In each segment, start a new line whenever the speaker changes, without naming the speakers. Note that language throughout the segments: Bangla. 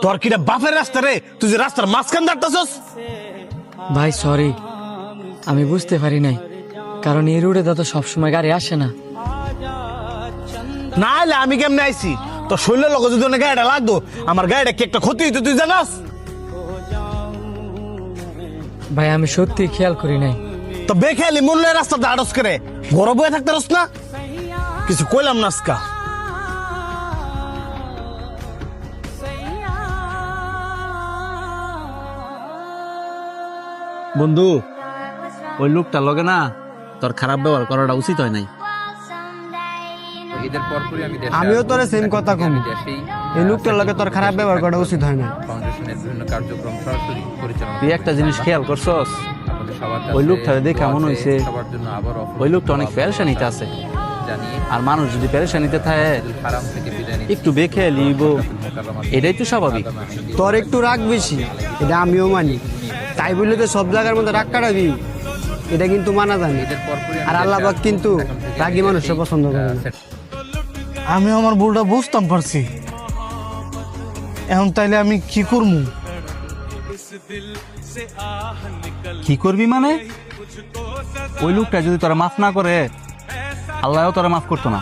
তোর কিটা বাপের রাস্তা রে, তুই যে রাস্তার মাঝখান দাঁড়াতেছস।
ভাই সরি, আমি বুঝতে পারি নাই, কারণ এই রোডে তো সবসময় গাড়ি আসে না।
না হলে আমি কেমনে আইছি? তোর শরীরের লোক যদি অনেক গাড়িটা লাগতো, আমার গাড়িটা কি একটা ক্ষতি হইতো তুই জানাস?
ভাই আমি সত্যি খেয়াল করি নাই।
তো বেখেয়ালি মূল্যের রাস্তা দাঁড়স করে গরম হয়ে থাকতে রস না, কিছু কইলাম না আজকা।
বন্ধু, ওই লোকটা লগে না তোর খারাপ ব্যবহার করাটা উচিত হয় নাই।
ঈদের পরপরই আমি
আমিও তোরে সেম কথা কম, এই লোকটার লগে তোর খারাপ ব্যবহার করা উচিত হয় না।
ফাউন্ডেশনের বিভিন্ন কার্যক্রম সরাসরি পরিচালনা
তুই একটা জিনিস খেয়াল করছস,
আপনাদের সবার
ওই
কাছে
লোকটারে দেখে
দোয়া
মনে
চেয়ে
হইছে
সবার জন্য আবার
ওই লোকটা অনেক পেরেশানিতে আছে।
জানিয়ে
আর মানুষ যদি পেরেশানিতে থাকে
হারাম থেকে বিদায় নিতে
একটু বেখেয়ালি এটাই তো স্বাভাবিক।
তোর একটু রাগ বেশি, এটা আমিও মানি, তাই বললে তো সব জায়গার মধ্যে রাগ কাটাবি, এটা কিন্তু মানা যায় না।
ঈদের পরপরই
আর আল্লাহ পাক কিন্তু রাগী মানুষকে পছন্দ করে না।
আমি আমার ভুলটা বুঝতাম পারছি, এখন তাইলে আমি কি করবো?
কি করবি মানে? ওই লোকটা যদি তোরা মাফ না করে, আল্লাহও তোরা মাফ করতো না।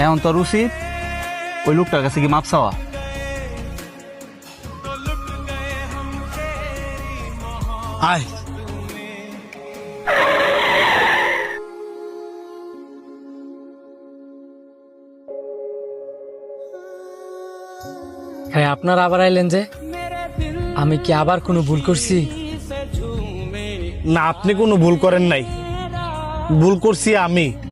এখন তোর উচিত ওই লোকটার কাছে কি মাফ চাওয়া।
আয়
হ্যাঁ, আপনারা আবার আইলেন যে, আমি কি আবার কোনো ভুল করছি?
না, আপনি কোনো ভুল করেন নাই, ভুল করছি আমি।